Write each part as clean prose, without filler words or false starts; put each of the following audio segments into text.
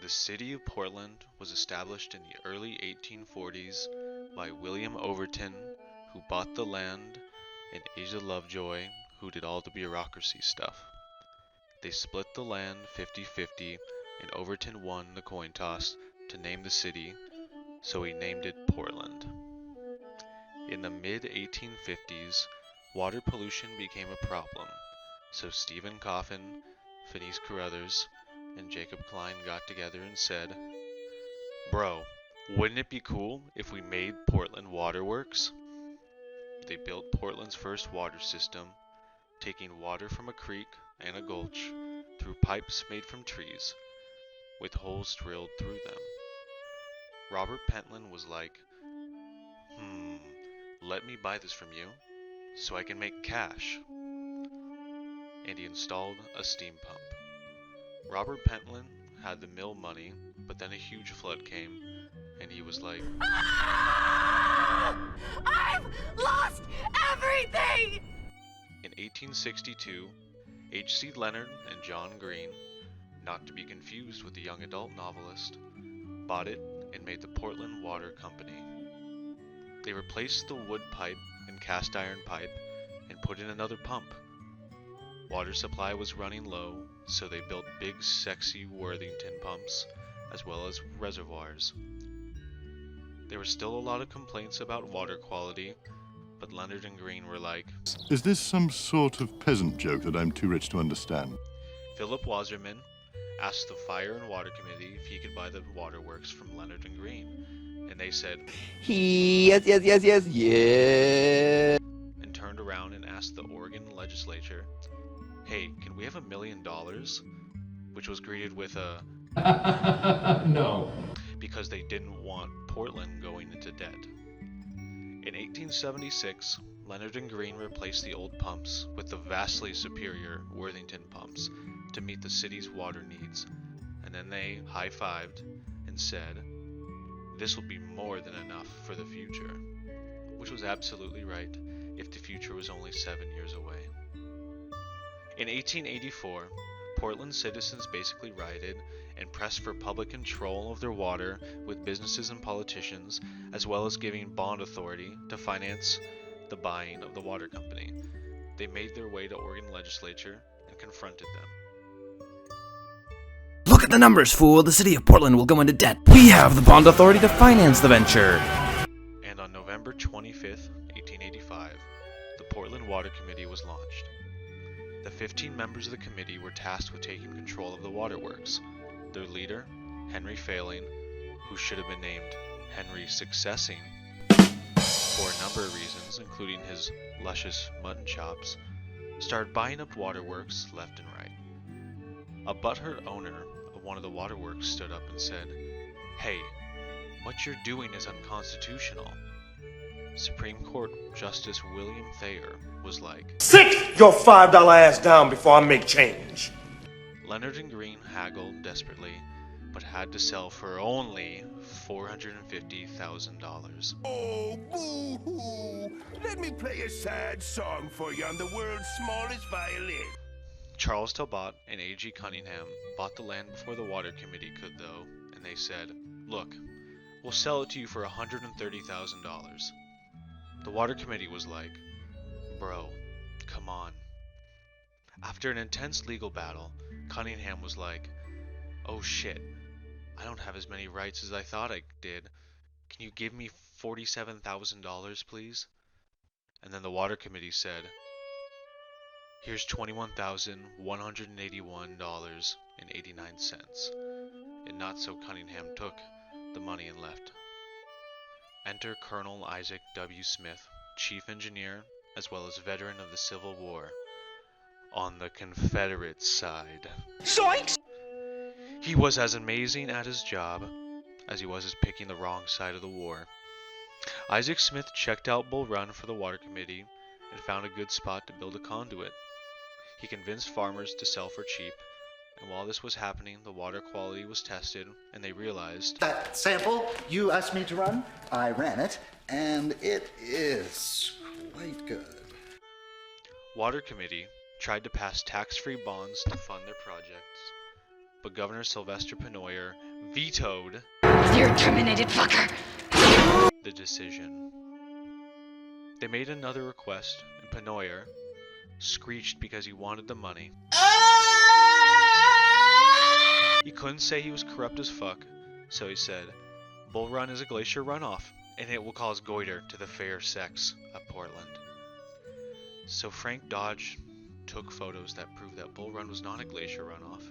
The city of Portland was established in the early 1840s by William Overton, who bought the land, and Asa Lovejoy, who did all the bureaucracy stuff. They split the land 50-50, and Overton won the coin toss to name the city, so he named it Portland. In the mid-1850s, water pollution became a problem, so Stephen Coffin, Phineas Carruthers, and Jacob Klein got together and said, "Bro, wouldn't it be cool if we made Portland Waterworks?" They built Portland's first water system, taking water from a creek and a gulch through pipes made from trees, with holes drilled through them. Robert Pentland was like, let me buy this from you, so I can make cash. And he installed a steam pump. Robert Pentland had the mill money, but then a huge flood came, and he was like, I've lost everything! In 1862, H.C. Leonard and John Green, not to be confused with the young adult novelist, bought it and made the Portland Water Company. They replaced the wood pipe and cast iron pipe and put in another pump. Water supply was running low, so they built big, sexy Worthington pumps, as well as reservoirs. There were still a lot of complaints about water quality, but Leonard and Green were like, Is this some sort of peasant joke that I'm too rich to understand? Philip Wasserman asked the Fire and Water Committee if he could buy the waterworks from Leonard and Green, and they said, Yes. and turned around and asked the Oregon legislature, "Hey, can we have $1 million?" Which was greeted with a No. because they didn't want Portland going into debt. In 1876, Leonard and Green replaced the old pumps with the vastly superior Worthington pumps to meet the city's water needs, and then they high-fived and said, "This will be more than enough for the future," which was absolutely right if the future was only 7 years away. In 1884, Portland citizens basically rioted and pressed for public control of their water with businesses and politicians, as well as giving bond authority to finance the buying of the water company. They made their way to Oregon legislature and confronted them. Look at the numbers, fool! The city of Portland will go into debt. We have the bond authority to finance the venture. And on November 25th, 1885, the Portland Water Committee was launched. The 15 members of the committee were tasked with taking control of the waterworks. Their leader, Henry Failing, who should have been named Henry Successing for a number of reasons, including his luscious mutton chops, started buying up waterworks left and right. A butthurt owner of one of the waterworks stood up and said, "Hey, what you're doing is unconstitutional." Supreme Court Justice William Thayer was like, Sit your $5 ass down before I make change. Leonard and Green haggled desperately, but had to sell for only $450,000. Oh, boo-hoo! Let me play a sad song for you on the world's smallest violin. Charles Talbot and A.G. Cunningham bought the land before the Water Committee could, though, and they said, "Look, we'll sell it to you for $130,000. The Water Committee was like, "Bro, come on." After an intense legal battle, Cunningham was like, "Oh shit, I don't have as many rights as I thought I did. Can you give me $47,000, please?" And then the Water Committee said, "Here's $21,181.89. And not so Cunningham took the money and left. Enter Colonel Isaac W. Smith, chief engineer, as well as veteran of the Civil War, on the Confederate side. Zoinks! He was as amazing at his job as he was at picking the wrong side of the war. Isaac Smith checked out Bull Run for the Water Committee and found a good spot to build a conduit. He convinced farmers to sell for cheap, and while this was happening, the water quality was tested, and they realized That sample you asked me to run, I ran it, and it is quite good. Water Committee tried to pass tax-free bonds to fund their projects, but Governor Sylvester Pennoyer vetoed You're a terminated fucker. the decision. They made another request, and Pennoyer screeched because he wanted the money. He couldn't say he was corrupt as fuck, so he said, Bull Run is a glacier runoff, and it will cause goiter to the fair sex of Portland. So Frank Dodge took photos that proved that Bull Run was not a glacier runoff.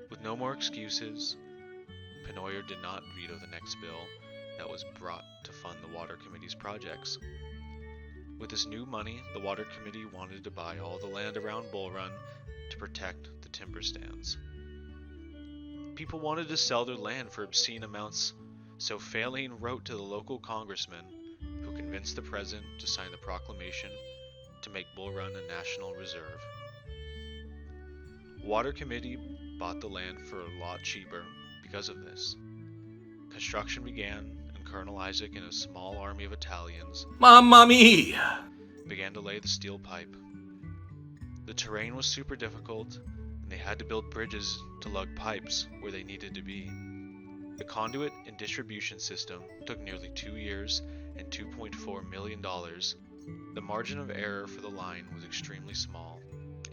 With no more excuses, Pennoyer did not veto the next bill that was brought to fund the Water Committee's projects. With this new money, the Water Committee wanted to buy all the land around Bull Run to protect the timber stands. People wanted to sell their land for obscene amounts, so Faline wrote to the local congressman, who convinced the president to sign the proclamation to make Bull Run a national reserve. Water Committee bought the land for a lot cheaper because of this. Construction began, and Colonel Isaac and a small army of Italians Mamma mia! began to lay the steel pipe. The terrain was super difficult, and they had to build bridges to lug pipes where they needed to be. The conduit and distribution system took nearly 2 years and $2.4 million. The margin of error for the line was extremely small,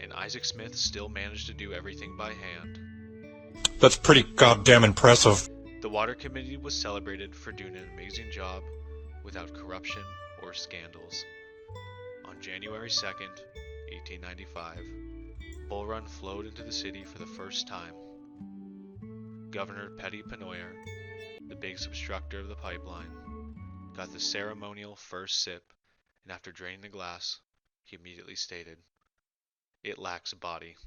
and Isaac Smith still managed to do everything by hand. That's pretty goddamn impressive. The Water Committee was celebrated for doing an amazing job without corruption or scandals. On January 2nd, 1895, Bull Run flowed into the city for the first time. Governor Petty Pennoyer, the biggest obstructor of the pipeline, got the ceremonial first sip, and after draining the glass, he immediately stated, "It lacks body."